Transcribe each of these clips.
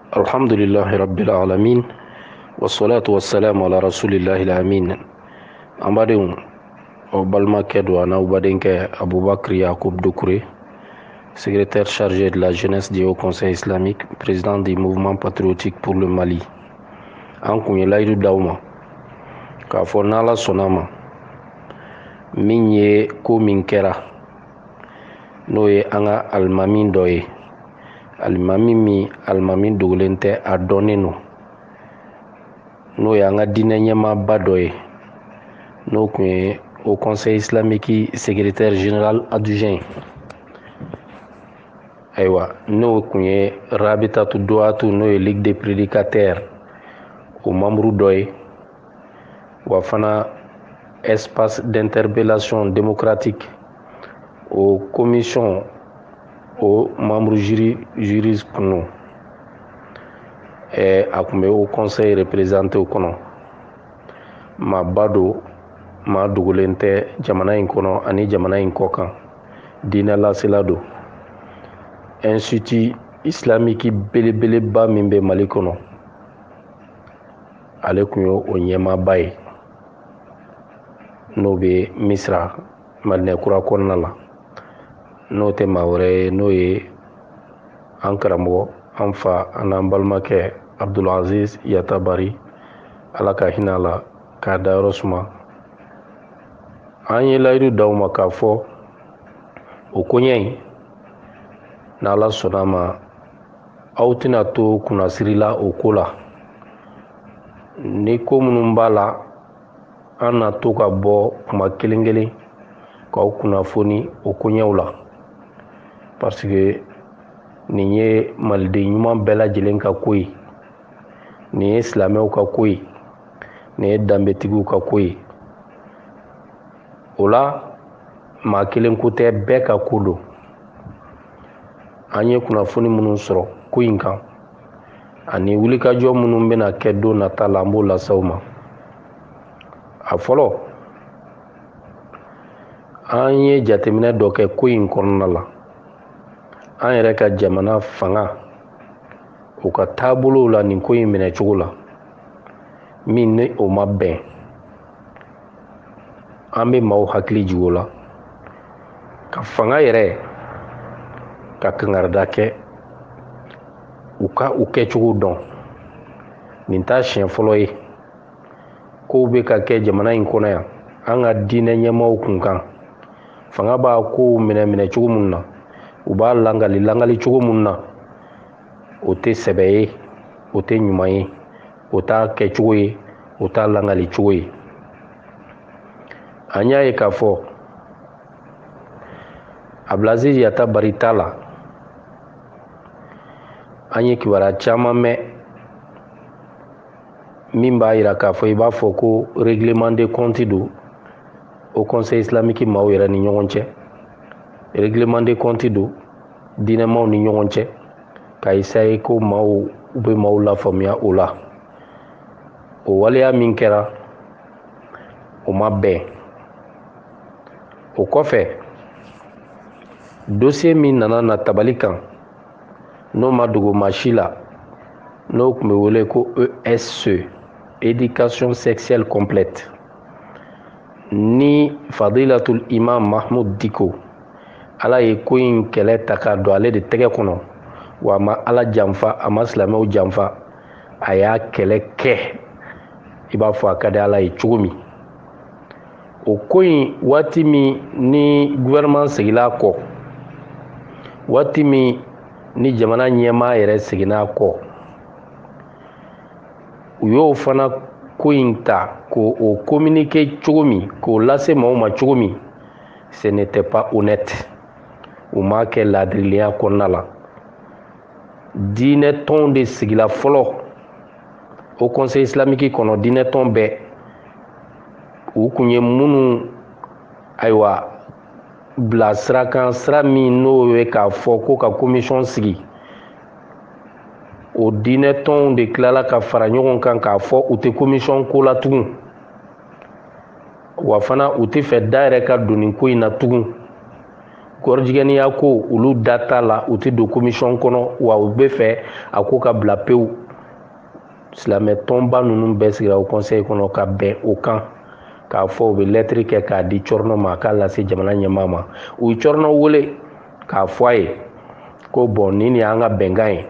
Alhamdulillahi Rabbil Alamin. Wassalatu wassalamu ala rasulillahi al-amin. An badenw, o balimakɛ don a n'aw badenkɛ Aboubakry Yacoub Doucouré, secrétaire chargé de la jeunesse du Haut Conseil islamique, président du mouvement patriotique pour le Mali. An kun ye layidu d'aw ma k'a fɔ n'Ala sɔnna ma min ye ko min kɛra n'o ye an ka alimami dɔ ye, alimami min alimami dogolen tɛ a dɔnnen don, n'o ye an ka diinɛ ɲɛmaaba dɔ ye, n'o kun ye au conseil islamique secrétaire général adjoint, ayiwa n'o kun ye Rabitatu Duatu, n'o ye ligue des prédicateurs o membre dɔ ye, wa fana espace d'interpellation démocratique o commission o membre juris kunu, a kun bɛ o conseil représenté o kɔnɔ. Maaba don, maa dogolen tɛ jamana in kɔnɔ ani jamana in kɔ kan, diinɛ lasela don. Institut islamique belebeleba min bɛ Mali kɔnɔ, ale kun ye o ɲɛmaaba ye, n'o bɛ Misira Madinɛ kura kɔnɔna la, n'o tɛ maa wɛrɛ ye, n'o ye an karamɔgɔ, an fa an'an balimakɛ Abdulaziz Yatabari, Ala ka hinɛ a la k'a dayɔrɔ suma. An ye layidu d'aw ma k'a fɔ o koɲɛ in n'Ala sɔnna ma aw tɛna to kunnasiri la o ko la. Ni ko minnu b'a la an na to ka bɔ kuma kelen kelen k'aw kunnafoni o koɲɛw la, parce que nin ye maliden ɲuman bɛɛ lajɛlen ka ko ye, nin ye silamɛw ka ko ye, nin ye danbetigiw ka ko ye. O la maa kelen ko tɛ, bɛɛ ka ko don. An ye kunnafoni minnu sɔrɔ ko in kan ani wulikajɔ minnu bɛna kɛ don nata la, an b'o lasew ma. A fɔlɔ, an ye jateminɛ dɔ kɛ ko in kɔnɔna la. An yɛrɛ ka jamana fanga o ka taabolow la nin ko in minɛ cogo la, min ni o ma bɛn, an bɛ maaw hakili jigin o la, ka fanga yɛrɛ ka kangarida kɛ, u ka u kɛcogo dɔn. Nin t'a siɲɛ fɔlɔ ye kow bɛ ka kɛ jamana in kɔnɔ yan, an ka diinɛ ɲɛmaaw kun kan. Fanga b'a kow minɛ cogo min na, u b'a langali cogo min na, o tɛ sɛbɛ ye, o tɛ ɲuman ye, o t'a kɛcogo ye, o t'a langali cogo ye. An y'a ye k'a fɔ Abdulaziz Yatabari t'a la, an ye kibaruya caman mɛn min b'a jira k'a fɔ i b'a fɔ ko règlement de compte don au conseil islamique maaw yɛrɛ ni ɲɔgɔn cɛ, règlement de compte don diinɛmaw ni ɲɔgɔn cɛ, ka essayer ko maaw u bɛ maaw lafaamuya o la. O waleya min kɛra o ma bɛn. O kɔfɛ dossier min nana tabali kan, n'o ma dogo maa si la, n'o tun bɛ wele ko ESE, éducation sexuelle complète, ni Fadilatul Imam Mahmoud Diko, Ala ye ko in kɛlɛ ta k'a don ale de tɛgɛ kɔnɔ, wa a ma Ala janfa, a ma silamɛw janfa, a y'a kɛlɛ kɛ i b'a fɔ a ka di Ala ye cogo min. O ko in waati min ni gouvernement seginna kɔ, waati min ni jamana ɲɛmaa yɛrɛ seginna kɔ, u y'o fana ko in ta k'o communiquer cogo min, k'o lase maaw ma cogo min, ce n'était pas honnête. U m'a kɛ laadiriya kɔnɔna la. Diinɛ tɔnw de sigila fɔlɔ o conseil islamique kɔnɔ, diinɛ tɔn bɛɛ, u kun ye minnu ayiwa bila sirakan, sira min n'o ye k'a fɔ ko ka commission sigi. O diinɛ tɔnw de tilala ka fara ɲɔgɔn kan k'a fɔ u tɛ commission ko la tugun, wa fana u tɛ fɛ da yɛrɛ ka don nin ko in na tugun. kɔrɔjigɛniya ko olu data la u tɛ don commission kɔnɔ wa u bɛ fɛ a ko ka bila pewu silamɛ tɔnba ninnu bɛɛ sigira o conseil kɔnɔ ka bɛn o kan k'a fɔ u bɛ lettre kɛ k'a di Cɔrɔnɔ ma k'a lase jamana ɲɛmaa ma u ye Cɔrɔnɔ wele k'a fɔ a ye ko bon nin de y'an ka bɛnkan ye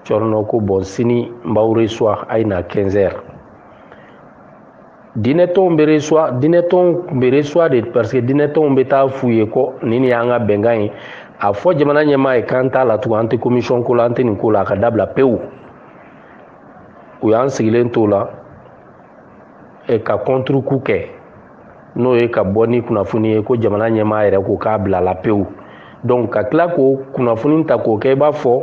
Cɔrɔnɔ ko bon sini n b'aw reçoit a ye na 15 heures dinɛtɔnw bɛ reçoit de parce que dinɛtɔnw bɛ taa f'u ye ko nin de y'an ka bɛnkan ye a fɔ jamana ɲɛmaa ye k'an t'a la tugun an tɛ commission ko la an tɛ nin ko la a ka dabila pewu u y'an sigilen t'o la ka contre coup kɛ n'o ye ka bɔ ni kunnafoni ye ko jamana ɲɛmaa yɛrɛ ko k'a bila la pewu donc ka tila k'o kunnafoni ta k'o kɛ i b'a fɔ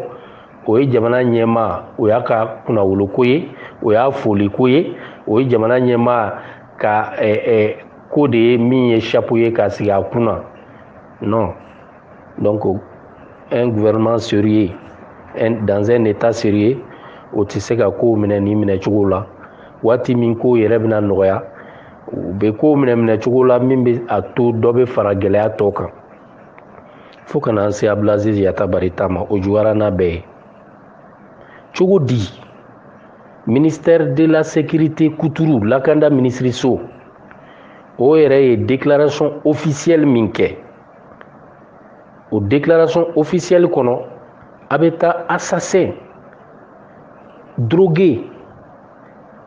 o ye jamana ɲɛmaa o y'a ka kunnawoloko ye o y'a foliko ye o ye jamana ɲɛmaa ka ko de ye min ye chapeau ye k'a sigi a kunna non donc un gouvernement sérieux dans un état sérieux o tɛ se ka kow minɛ nin minɛ cogo la waati min ko yɛrɛ bɛna nɔgɔya u bɛ kow minɛ cogo la min bɛ a to dɔ bɛ fara gɛlɛya tɔ kan fo ka na se Abdulaziz Yatabari ta ma o juguyara n'a bɛɛ ye cogo di ministère de la sécurité kuturu lakanda ministriso o yɛrɛ ye déclaration officielle min kɛ o déclaration officielle kɔnɔ a bɛ taa assassin drogué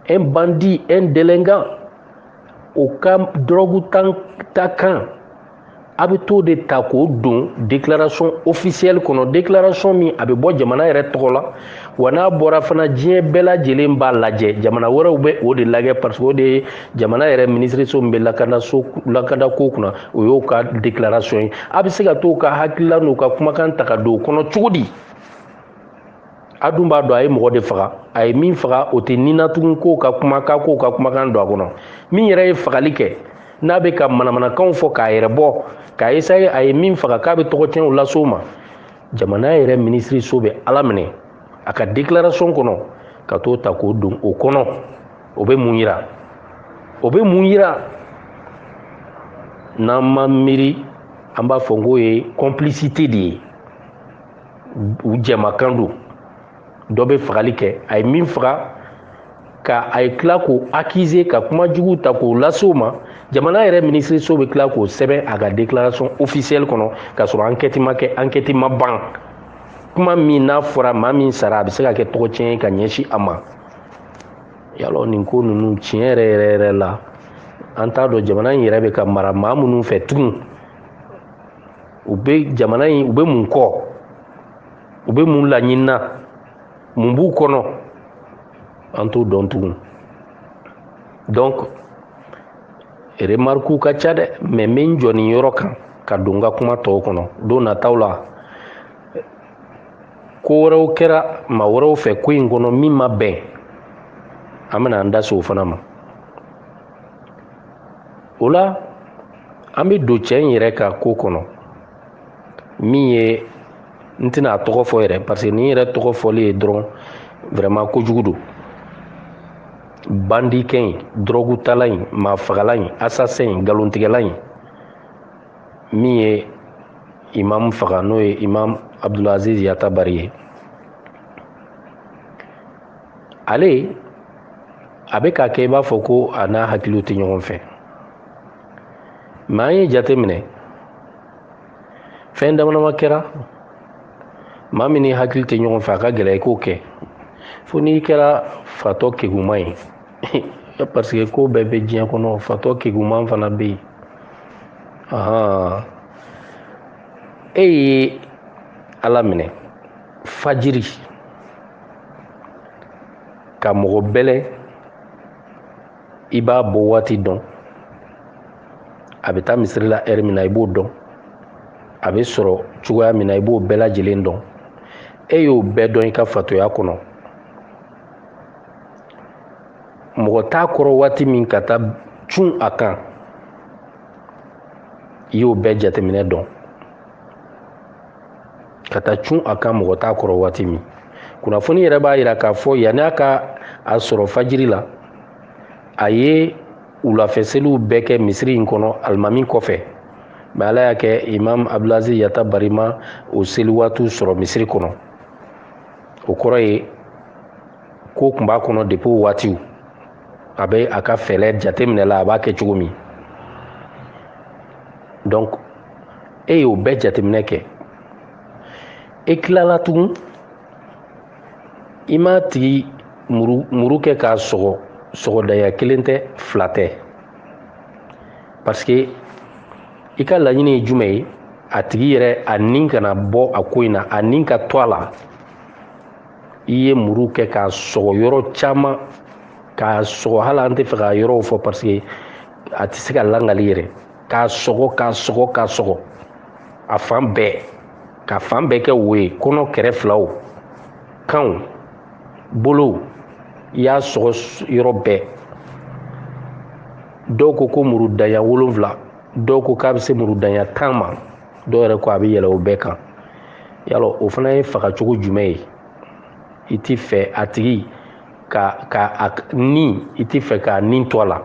un bandit un délinquant o ka drogue ta kan a bɛ t'o de ta k'o don déclaration officielle kɔnɔ déclaration min a bɛ bɔ jamana yɛrɛ tɔgɔ la wa n'a bɔra fana diɲɛ bɛɛ lajɛlen b'a lajɛ jamana wɛrɛw bɛ o de lajɛ parce que o de ye jamana yɛrɛ ministreso min bɛ lakanda ko kunna o y'o ka déclaration ye a bɛ se ka t'o ka hakilila n'o ka kumakan ta ka don o kɔnɔ cogo di a dun b'a dɔn a ye mɔgɔ de faga a ye min faga o tɛ nin na tugun k'o ka kumakan don a kɔnɔ min yɛrɛ ye fagali kɛ n'a bɛ ka manamanakanw fɔ k'a yɛrɛ bɔ k'a essayer a ye min faga k'a bɛ tɔgɔcɛnw lase o ma jamana yɛrɛ ministriso bɛ ala minɛ a ka déclaration kɔnɔ ka t'o ta k'o don o kɔnɔ o bɛ mun yira n'an ma miiri an b'a fɔ k'o ye complicité de ye u jɛmakan don dɔ bɛ fagali kɛ a ye min faga a ye tila k'o accuser ka kuma jugu ta k'o lase o ma jamana yɛrɛ ministriso bɛ tila k'o sɛbɛn a ka déclaration officielle kɔnɔ k'a sɔrɔ enquête ma kɛ enquête ma ban kuma min n'a fɔra maa min sara a bɛ se ka kɛ tɔgɔcɛn ye ka ɲɛsin a ma yalɔ nin ko ninnu tiɲɛ yɛrɛ la an t'a dɔn jamana in yɛrɛ bɛ ka mara maa minnu fɛ tugun u bɛ jamana in u bɛ mun kɔ u bɛ mun laɲinina mun b'u kɔnɔ an t'o dɔn tugun donc remarque ka ca dɛ mais n bɛ n jɔ nin yɔrɔ kan ka don n ka kuma tɔw kɔnɔ don nataw la ko wɛrɛw kɛra maa wɛrɛw fɛ ko in kɔnɔ min ma bɛn an bɛna an da se o fana ma o la an bɛ don cɛ in yɛrɛ ka ko kɔnɔ min ye n tɛna a tɔgɔ fɔ yɛrɛ parce que nin yɛrɛ tɔgɔ fɔli ye dɔrɔn vraiment kojugu don bandikɛ in drogue tala in maafagala in assassin in galontigɛla in min ye imam faga n'o ye imam Abdulaziz Yatabari ye ale a bɛ ka kɛ i b'a fɔ ko a n'a hakiliw tɛ ɲɔgɔn fɛ mais an ye jate minɛ fɛn damadama kɛra maa min ni hakili tɛ ɲɔgɔn fɛ a ka gɛlɛ i k'o kɛ fo n'i kɛra fatɔ keguma ye parce que ko bɛɛ bɛ diɲɛ kɔnɔ fatɔ keguma fana bɛ yen e ye ala minɛ fajiri ka mɔgɔ bɛlɛ i b'a bɔ waati dɔn a bɛ taa misiri la heure min na i b'o dɔn a bɛ sɔrɔ cogoya min na i b'o bɛɛ lajɛlen dɔn e y'o bɛɛ dɔn i ka fatoya kɔnɔ mɔgɔ t'a kɔrɔ waati min ka taa cun a kan i y'o bɛɛ jateminɛ dɔn ka taa cun a kan mɔgɔ t'a kɔrɔ waati min kunnafoni yɛrɛ b'a jira k'a fɔ yanni a ka a sɔrɔ fajiri la a ye wulafɛseliw bɛɛ kɛ misiri in kɔnɔ alimami kɔfɛ mais Ala y'a kɛ Imam Abdulaziz Yatabari ma o seli waatiw sɔrɔ Misiri kɔnɔ. O kɔrɔ ye ko tun b'a kɔnɔ depuis o waatiw a bɛ a ka fɛlɛ jateminɛ la a b'a kɛ cogo min. Donc e y'o bɛɛ jateminɛ kɛ e tilala tugun i m'a tigi muru kɛ k'a sɔgɔ sɔgɔdaya kelen tɛ fila tɛ parce que i ka laɲini ye jumɛn ye a tigi yɛrɛ a nin kana bɔ a ko in na a nin ka to a la i ye muru kɛ k'a sɔgɔ yɔrɔ caman k'a sɔgɔ hali an tɛ fɛ ka yɔrɔw fɔ parce que a tɛ se ka langali yɛrɛ k'a sɔgɔ a fan bɛɛ ka fan bɛɛ kɛ wo ye kɔnɔ kɛrɛ filaw kanw bolow i y'a sɔgɔ yɔrɔ bɛɛ. Dɔw ko muru danya 7 dɔw ko k'a bɛ se muru danya 10 ma dɔw yɛrɛ ko a bɛ yɛlɛ o bɛɛ kan yalɔ o fana ye fagacogo jumɛn ye i tɛ fɛ a tigi ka nin i tɛ fɛ k'a nin to a la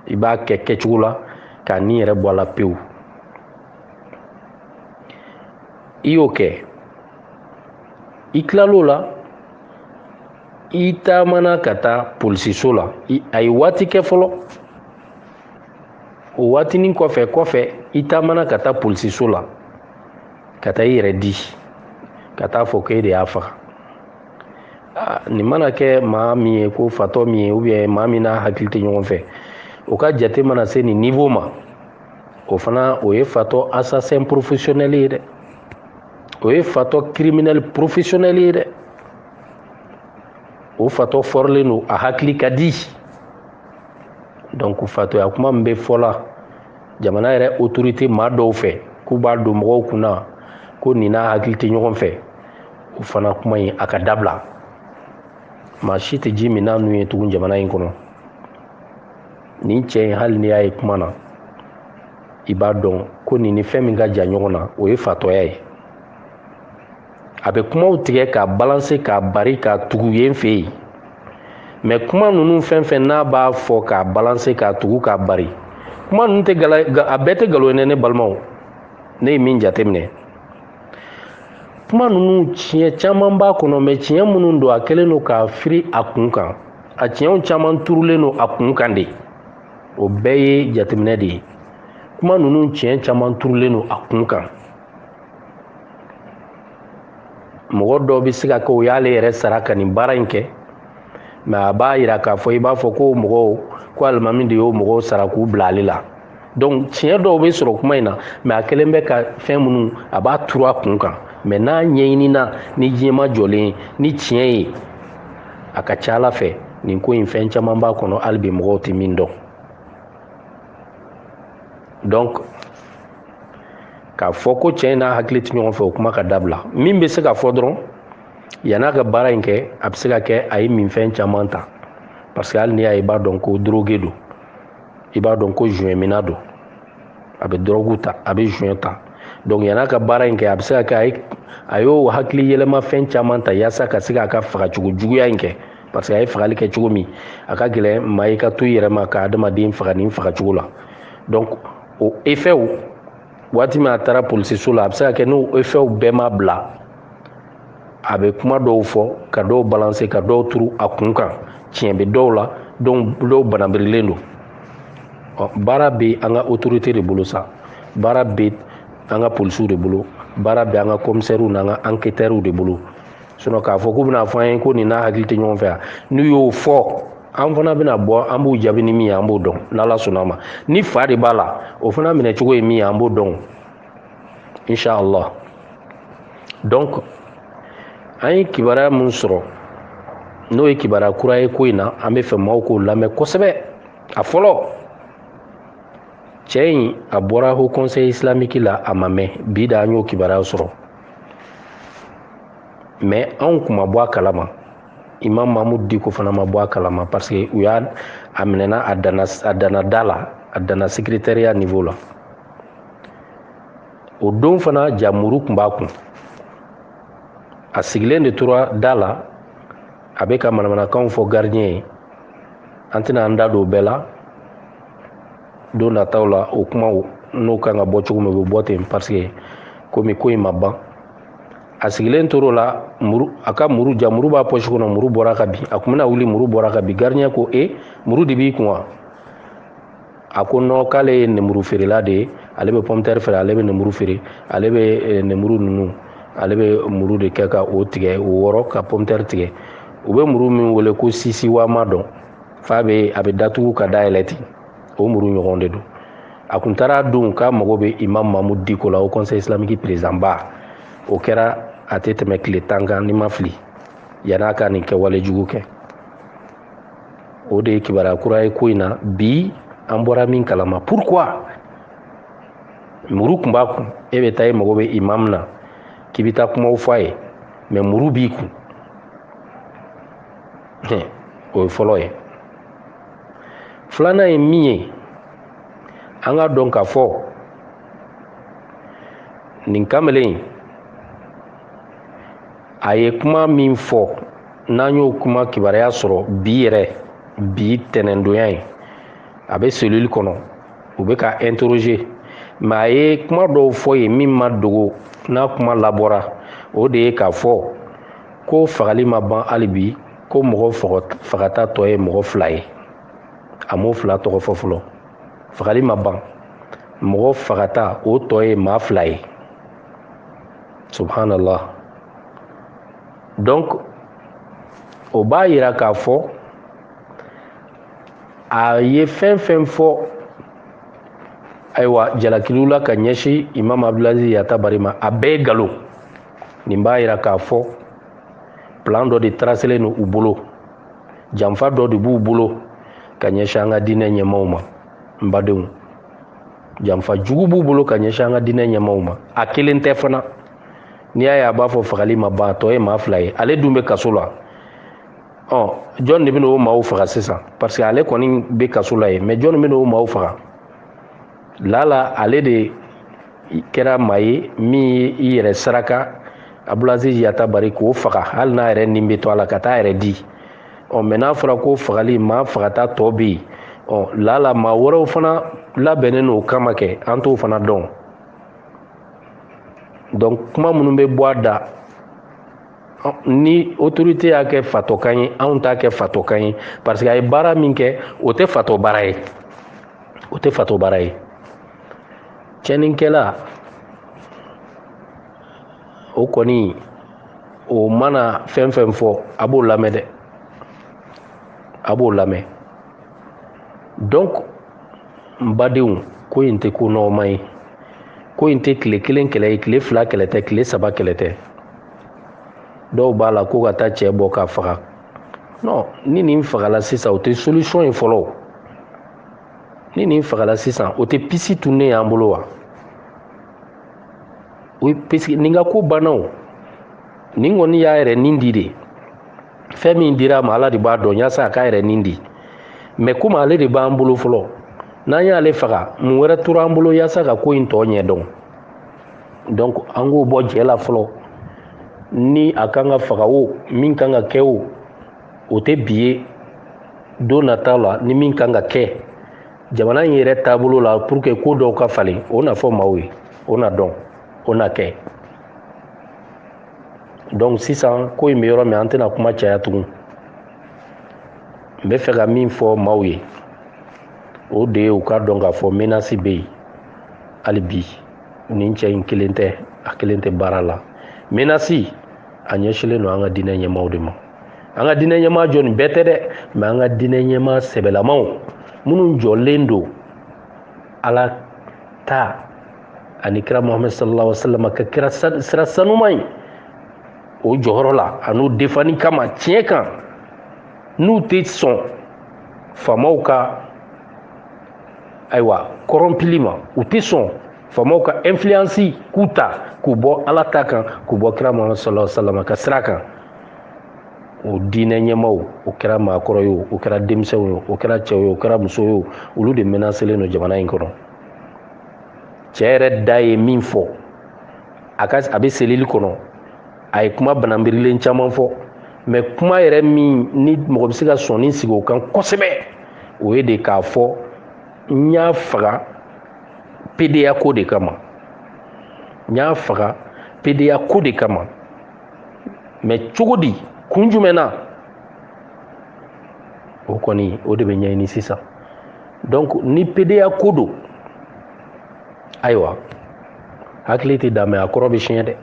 i b'a kɛ kɛcogo la k'a nin yɛrɛ bɔ a la pewu. I y'o kɛ i tilal'o la i taamana ka taa polisiso la a ye waati kɛ fɔlɔ o waatinin kɔfɛ i taamana ka taa polisiso la ka taa i yɛrɛ di ka taa fɔ k'e de y'a faga. Nin mana kɛ maa min ye ko fatɔ min ye ou bien maa min n'a hakili tɛ ɲɔgɔn fɛ o ka jate mana se nin niveau ma o fana o ye fatɔ assassin professionnel ye dɛ o ye fatɔ criminel professionnel ye dɛ o fatɔ fɔrilen don a hakili ka di. Donc fatoya kuma min bɛ fɔla jamana yɛrɛ autorité maa dɔw fɛ k'u b'a don mɔgɔw kunna ko nin n'a hakili tɛ ɲɔgɔn fɛ o fana kuma in a ka dabila. Maa si tɛ ji min n'a nun ye tugun jamana in kɔnɔ. Nin cɛ in hali n'i y'a ye kuma na i b'a dɔn ko nin ni fɛn min ka jan ɲɔgɔn na o ye fatɔya ye. A bɛ kumaw tigɛ k'a balancer k'a bari k'a tugu yen fɛ yen mais kuma ninnu fɛn fɛn n'a b'a fɔ k'a balancer k'a tugu k'a bari kuma ninnu tɛ a bɛɛ tɛ nkalon ye ne balimaw ne ye min jateminɛ kuma ninnu tiɲɛ caman b'a kɔnɔ mais tiɲɛ minnu don a kɛlen don k'a firi a kun kan a tiɲɛw caman turulen don a kun kan de o bɛɛ ye jateminɛ de ye kuma ninnu tiɲɛ caman turulen don a kun kan. Mɔgɔ dɔw bɛ se ka kɛ o y'ale yɛrɛ sara ka nin baara in kɛ mais a b'a yira k'a fɔ i b'a fɔ ko mɔgɔw ko alimami de y'o mɔgɔw sara k'u bila ale la donc tiɲɛ dɔw bɛ sɔrɔ kuma in na mais a kɛlen bɛ ka fɛn minnu a b'a turu a kun kan mais n'a ɲɛɲinina ni diɲɛ ma jɔlen ni tiɲɛ ye a ka ca Ala fɛ nin ko in fɛn caman b'a kɔnɔ hali bi mɔgɔw tɛ min dɔn. Donc k'a fɔ ko cɛ in n'a hakili tɛ ɲɔgɔn fɛ o kuma ka dabila. Min bɛ se ka fɔ dɔrɔn yan'a ka baara in kɛ a bɛ se ka kɛ a ye minfɛn caman ta parce que hali n'i y'a ye i b'a dɔn ko drogue don i b'a dɔn ko joint don a bɛ drogue ta a bɛ joint ta donc yan'a ka baara in kɛ a bɛ se ka kɛ a y'o hakili yɛlɛma fɛn caman ta yaasa ka se k'a ka fagacogo juguya in kɛ parce que a ye fagali kɛ cogo min a ka gɛlɛn maa i ka to i yɛrɛ ma ka adamaden faga nin fagacogo la. Donc o effet waati min a taara polisiso la a bɛ se ka kɛ n'o effet bɛɛ ma bila a bɛ kuma dɔw fɔ ka dɔw balancer ka dɔw turu a kun kan tiɲɛ bɛ dɔw la dɔw banabirilen don. Baara bɛ an ka autorité de bolo sa baara bɛ an ka polisiw de bolo baara bɛ an ka commissaires n'an ka enquêteurs de bolo sinon k'a fɔ k'u bɛna fɔ an ye ko nin n'a hakili tɛ ɲɔgɔn fɛ yan n'u y'o fɔ an fana bɛna bɔ an b'u jaabi ni min ye an b'o dɔn n'Ala sɔnn'a ma ni fa de b'a la o fana minɛ cogo ye min ye an b'o dɔn inshallah. Donc an ye kibaruya min sɔrɔ n'o ye kibaruya kura ye ko in na an bɛ fɛ maaw k'o lamɛn kosɛbɛ. A fɔlɔ cɛ in a bɔra Haut Conseil islamique la a ma mɛn bi da an y'o kibaruya sɔrɔ mais anw kun ma bɔ a kalama Imam Mahmud Diko fana ma bɔ a kalama parce que u y'a minɛna a danna da la a danna secrétariat niveau la o don fana jamuru kun b'a kun a sigilen de tora da la a bɛ ka manamanakanw fɔ gardien ye an tɛna an da don o bɛɛ la don nataw la o kumaw n'o kan ka bɔ cogo min o bɛ bɔ ten parce que komi ko in ma ban a sigilen tor'o la a ka muru b'a poche kɔnɔ muru bɔra ka bin a kun bɛna wuli muru bɔra ka bin gardien ko muru de b'i kun wa a ko non k'ale ye nemuru feerela de ye ale bɛ pomme de terre feere ale bɛ nemuru feere ale bɛ nemuru ninnu ale bɛ muru de kɛ ka o tigɛ o wɔrɔ ka pomme de terre tigɛ u bɛ muru min wele ko sisiwama dɔn f'a a bɛ datugu ka dayɛlɛ ten o muru ɲɔgɔn de don a kun taara don k'a mago bɛ imam Mahmud Diko la au conseil islamique président ba o kɛra a tɛ tɛmɛ tile 10 kan ni ma fili yan'a ka nin kɛwale jugu kɛ o de ye kibaruya kura ye ko in na bi an bɔra min kalama pourquoi muru kun b'a kun e bɛ taa e mago bɛ imam na k'i bɛ taa kumaw fɔ a ye mais muru b'i kun o ye fɔlɔ ye filanan ye min ye an ka dɔn k'a fɔ nin kamalen a ye kuma min fɔ n'an y'o kuma kibaruya sɔrɔ bi tɛnɛndonya ye a bɛ cellule kɔnɔ u bɛ ka interroger mais a ye kuma dɔw fɔ ye min ma dogo n'a kuma labɔra o de ye k'a fɔ ko fagali ma ban hali bi ko mɔgɔ fagata tɔ ye mɔgɔ 2 ye a m'o 2 tɔgɔ fɔ fɔlɔ fagali ma ban mɔgɔ fagata o tɔ ye maa 2 ye subhanallah donc o b'a yira k'a fɔ a ye fɛn fɛn fɔ ayiwa jalakiliw la ka ɲɛsin imam Abdulaziz Yatabari ma a bɛɛ ye nkalon nin b'a yira k'a fɔ plan dɔ de tracelen don u bolo janfa dɔ de b'u bolo ka ɲɛsin an ka diinɛ ɲɛmaaw ma n badenw janfa jugu b'u bolo ka ɲɛsin an ka diinɛ ɲɛmaaw ma a kelen tɛ fana n'i y'a ye a b'a fɔ fagali ma ban a tɔ ye maa 2 ye ale dun bɛ kaso la jɔn de bɛ n'o maaw faga sisan parce que ale kɔni bɛ kaso la ye mais jɔn de bɛ n'o maaw faga lala ale de kɛra maa ye min i yɛrɛ saraka Abdulaziz Yatabari k'o faga hali n'a yɛrɛ nin bɛ to a la ka taa yɛrɛ di mais n'a fɔra ko fagali maa fagata tɔ bɛ yen lala maa wɛrɛw fana labɛnnen n'o kama kɛ an t'o fana dɔn donc kuma minnu bɛ bɔ a da ni autorité y'a kɛ fatɔkan ye anw t'a kɛ fatɔkan ye parce que a ye baara min kɛ o tɛ fatɔ baara ye o tɛ fatɔ baara ye tiɲɛnikɛla o kɔni o mana fɛn fɛn fɔ a b'o lamɛn dɛ a b'o lamɛn donc n badenw ko in tɛ ko nɔgɔma ye ko in tɛ tile 1 kɛlɛ ye tile 2 kɛlɛ tɛ tile 3 kɛlɛ tɛ dɔw b'a la ko ka taa cɛ bɔ k'a faga non ni nin fagala sisan o tɛ solution ye fɔlɔ ni nin fagala sisan o tɛ pisi tunnen y'an bolo wa puisque nin ka ko banna o nin kɔni y'a yɛrɛ nin di de fɛn min dira ma ala de b'a dɔn yaasa a k'a yɛrɛ nin di mais komi ale de b'an bolo fɔlɔ n'an y'ale faga mun wɛrɛ tora an bolo yaasa ka ko in tɔ ɲɛ dɔn donc an k'o bɔ jɛ la fɔlɔ ni a kan ka faga o min kan ka kɛ o tɛ bi ye don nataw la ni min kan ka kɛ jamana in yɛrɛ taabolo la pour que ko dɔw ka falen o na fɔ maaw ye o na dɔn o na kɛ donc sisan ko in bɛ yɔrɔ min an tɛna kuma caya tugun n bɛ fɛ ka min fɔ maaw ye o de ye u ka dɔn k'a fɔ menace bɛ yen hali bi nin cɛ in kelen tɛ a kelen tɛ baara la menace a ɲɛsinnen don an ka diinɛ ɲɛmaaw de ma an ka diinɛ ɲɛmaa jɔn bɛɛ tɛ dɛ mais an ka diinɛ ɲɛmaa sɛbɛlamaw minnu jɔlen don ala ta ani kira Muhammad sallallahu alaihi wasallam ka kira sira sanuman ye o jɔyɔrɔ la a n'o defani kama tiɲɛ kan n'u tɛ sɔn faamaw ka ayiwa corrompili ma u tɛ sɔn faamaw ka influence k'u ta k'u bɔ ala ta kan k'u bɔ kira Muhammad sallallahu alaihi wasallam ka sira kan o diinɛ ɲɛmaaw o kɛra maakɔrɔ ye o kɛra denmisɛnw ye o kɛra cɛw ye o kɛra musow ye olu de menacelen don jamana in kɔnɔ cɛ yɛrɛ da ye min fɔ a bɛ selili kɔnɔ a ye kuma bananbirilen caman fɔ mais kuma yɛrɛ min ni mɔgɔ bɛ se ka sɔnni sigi o kan kosɛbɛ o ye de k'a fɔ n y'a faga PDA ko de kama n y'a faga PDA ko de kama mais cogo di kun jumɛn na o kɔni o de bɛ ɲɛɲini sisan donc ni PDA ko don ayiwa hakili tɛ dan mais a kɔrɔ bɛ siɲɛ dɛ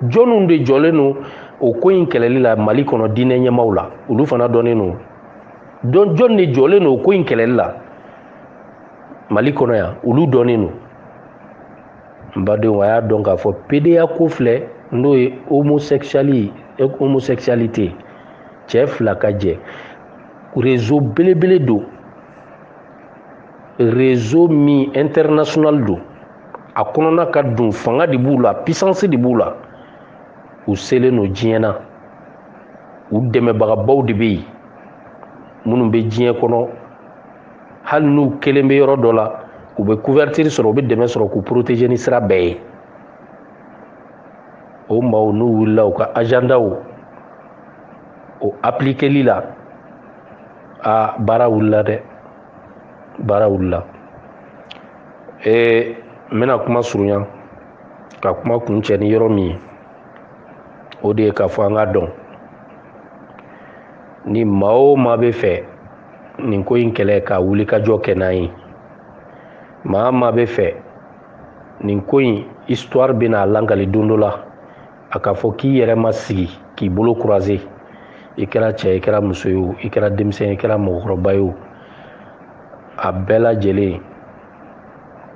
jɔnniw de jɔlen don o ko in kɛlɛli la Mali kɔnɔ diinɛ ɲɛmaaw la olu fana dɔnnen don jɔn de jɔlen don o ko in kɛlɛli la Mali kɔnɔ yan olu dɔnnen don n badenw a y'a dɔn k'a fɔ PDA ko filɛ n'o ye homosexualité cɛ fila ka jɛ réseau belebele don réseau min international don a kɔnɔna ka dun fanga de b'u la puissance de b'u la u selen don diɲɛ na u dɛmɛbagabaw de bɛ yen minnu bɛ diɲɛ kɔnɔ hali n'u kelen bɛ yɔrɔ dɔ la u bɛ couverture sɔrɔ u bɛ dɛmɛ sɔrɔ k'u protéger ni sira bɛɛ ye o maaw n'u wulila u ka agendaw o appliqueli la baara wulila dɛ baara wulila n bɛna kuma surunya ka kuma kun cɛ ni yɔrɔ min ye o de ye k'a fɔ an ka dɔn ni maa o maa bɛ fɛ nin ko in kɛlɛ ka wuli ka jɔ kɛ n'an ye maa maa bɛ fɛ nin ko in histoire bɛ n'a langali don dɔ la a ka fɔ k'i yɛrɛ ma sigi k'i bolo croiser i kɛra cɛ i kɛra muso ye o i kɛra denmisɛn i kɛra mɔgɔkɔrɔba ye o a bɛɛ lajɛlen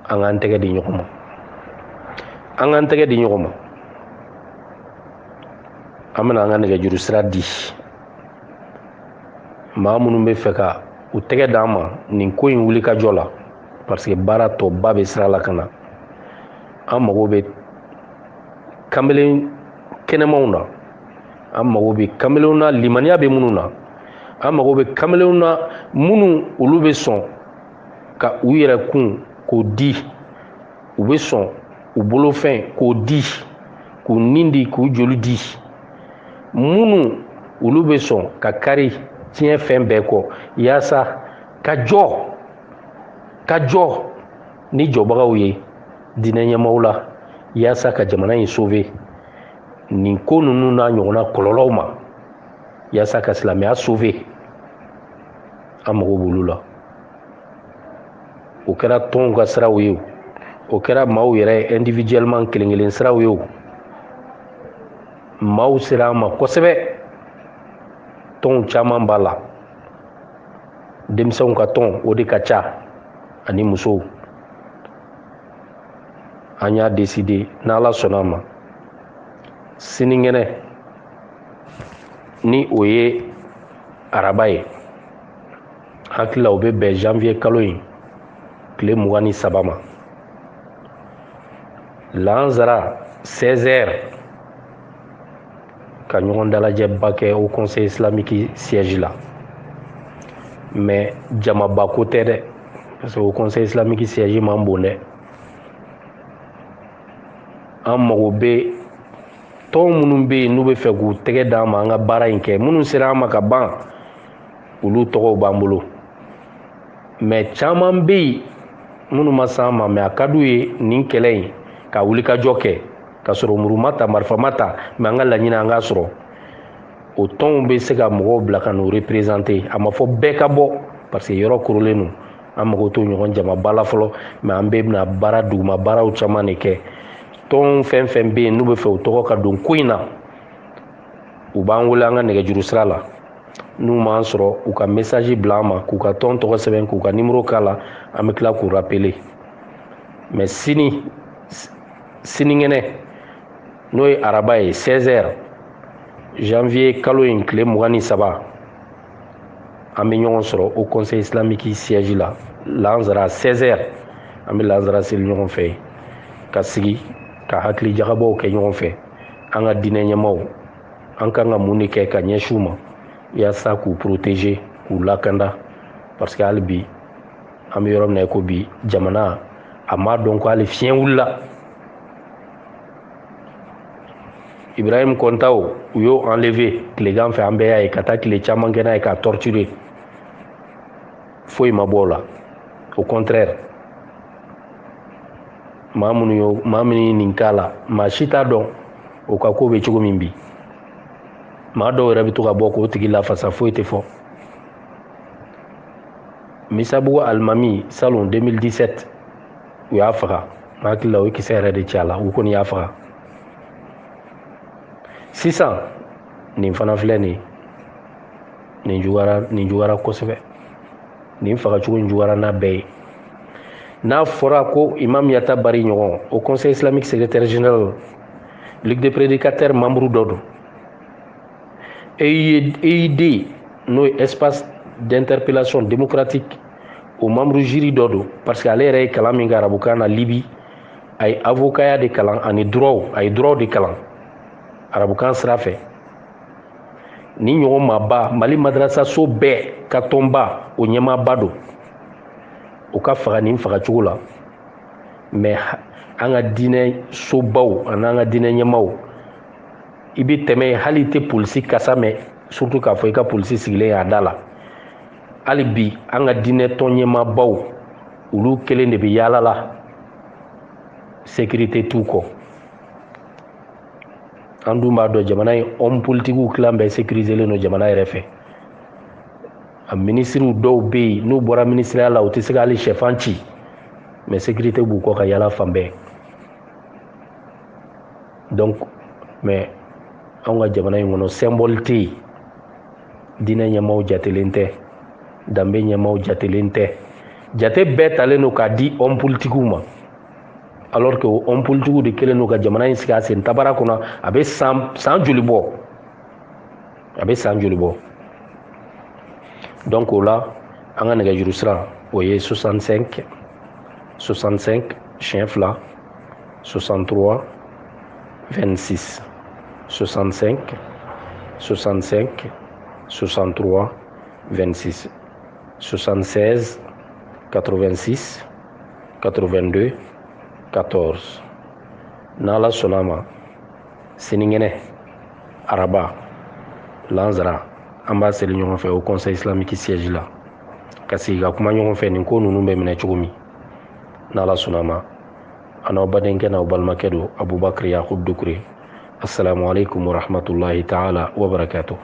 an k'an tɛgɛ di ɲɔgɔn ma an k'an tɛgɛ di ɲɔgɔn ma an bɛna an ka nɛgɛjuru sira di maa minnu bɛ fɛ ka u tɛgɛ d'an ma nin ko in wuli ka jɔ la parce que baara tɔba bɛ sira la ka na an mago bɛ kamalen kɛnɛmanw na an mago bɛ kamalenw na limaniya bɛ minnu na an mago bɛ kamalenw na minnu olu bɛ sɔn ka u yɛrɛ kun k'o di u bɛ sɔn u bolofɛn k'o di k'u nin di k'u joli di minnu olu bɛ sɔn ka kari tiɲɛ fɛn bɛɛ kɔ yaasa ka jɔ ni jɔbagaw ye diinɛ ɲɛmaaw la yaasa ka jamana in sauver nin ko ninnu n'a ɲɔgɔnna kɔlɔlɔw ma yaasa ka silamɛya sauver an mago b'olu la o kɛra tɔnw ka siraw ye o kɛra maaw yɛrɛ individuellement kelen kelen siraw ye o maaw sera an ma kosɛbɛ tɔnw caman b'a la denmisɛnw ka tɔn o de ka ca ani musow an y'a décider n'Ala sɔnna ma sinikɛnɛ ni o ye araba ye hakili la o bɛ bɛn janvier kalo in tile 23 ma lansara 16h ka ɲɔgɔn dalajɛba kɛ au conseil islamique siège la mais jamaba ko tɛ dɛ parce que au conseil islamique siège man bon dɛ an mago bɛ tɔn minnu bɛ yen n'u bɛ fɛ k'u tɛgɛ d'an ma an ka baara in kɛ minnu sera an ma ka ban olu tɔgɔw b'an bolo mais caman bɛ yen minnu ma s'an ma mais a ka d'u ye nin kɛlɛ in ka wuli ka jɔ kɛ ka sɔrɔ muru ma ta marifa ma ta mais an ka laɲini an k'a sɔrɔ o tɔnw bɛ se ka mɔgɔw bila ka n'u représenter a ma fɔ bɛɛ ka bɔ parce que yɔrɔ korolen don an mago t'o ɲɔgɔn jamaba la fɔlɔ mais an bɛɛ bɛna baara duguma baaraw caman de kɛ tɔn fɛn fɛn bɛ yen n'u bɛ fɛ u tɔgɔ ka don ko in na u b'an wele an ka nɛgɛjuru sira la n'u m'an sɔrɔ u ka message bila an ma k'u ka tɔn tɔgɔ sɛbɛn k'u ka numéro k'a la an bɛ tila k'u rappeler mais sinikɛnɛ n'o ye araba ye 16h janvier kalo in tile 23 an bɛ ɲɔgɔn sɔrɔ au conseil islamique siège la lansara 16h an bɛ lansara seli ɲɔgɔn fɛ ka sigi ka hakili jagabaw kɛ ɲɔgɔn fɛ an ka diinɛ ɲɛmaaw an kan ka mun de kɛ ka ɲɛsin u ma yaasa k'u protéger k'u lakanda parce que hali bi an bɛ yɔrɔ min na ko bi jamana a m'a dɔn ko hali fiɲɛ wulila Ibrahim Kontaw u y'o enlever tilegan fɛ an bɛɛ y'a ye ka taa tile caman kɛ n'a ye k'a torturer foyi ma bɔ o la au contraire maa minnu nin k'a la maa si t'a dɔn o ka ko bɛ cogo min bi maa dɔw yɛrɛ bɛ to ka bɔ k'o tigi lafasa foyi tɛ fɔ Misabugu Alimami salon 2017 u y'a faga n hakili la o ye kisɛ yɛrɛ de ci a la u kɔni y'a faga sisan nin fana filɛ nin nin jugara kosɛbɛ nin fagacogo in jugara n'a bɛɛ ye n'a fɔra ko Imam Yata Bari ɲɔgɔn au conseil islamique secrétaire général ligue des prédicateurs membre dɔ don EID n'o ye espace d'interpellation démocratique o membre jury dɔ don parce que ale yɛrɛ ye kalan min kɛ arabukan na Libi a ye avocaya de kalan ani droit a ye droit de kalan arabukan sira fɛ ni ɲɔgɔn maaba Mali madrasa so bɛɛ ka tɔnba o ɲɛmaaba don o ka faga nin fagacogo la mais an ka diinɛ sobaw ani an ka diinɛ ɲɛmaw i bɛ tɛmɛ hali i tɛ polisi kasa mɛn surtout k'a fɔ i ka polisi sigilen y'a da la hali bi an ka diinɛ tɔn ɲɛmaabaw olu kelen de bɛ yaala la sécurité t'u kɔ an dun b'a dɔn jamana in homme politiques tilan bɛɛ sécuriselen don jamana yɛrɛ fɛ a ministres dɔw bɛ yen n'u bɔra ministériya la u tɛ se ka hali sɛfan ci mais sécurité b'u kɔ ka yaala fan bɛɛ donc mais an ka jamana in kɔnɔ symbole tɛ yen diinɛ ɲɛmaaw jatelen tɛ danbe ɲɛmaaw jatelen tɛ jate bɛɛ talen don k'a di homme politiques ma alors que homme politiques de kelen don ka jamana in sigi a sen tabara kɔnɔ a bɛ san joli bɔ donc o la an ka nɛgɛjuru sira o ye 65 65 siɲɛ 2 63 26 65 65 63 26 76 86 82 14 n'Ala sɔnna ma sinikɛnɛ araba lansara an b'a seli ɲɔgɔn fɛ au conseil islamique siège la ka sigi ka kuma ɲɔgɔn fɛ nin ko ninnu bɛ minɛ cogo min n'Ala sɔnna ma a n'aw badenkɛ n'aw balimakɛ don Abubakari Yakubu Dukure assalamu alaikum wa rahmatullahi ta'ala wa barakatuh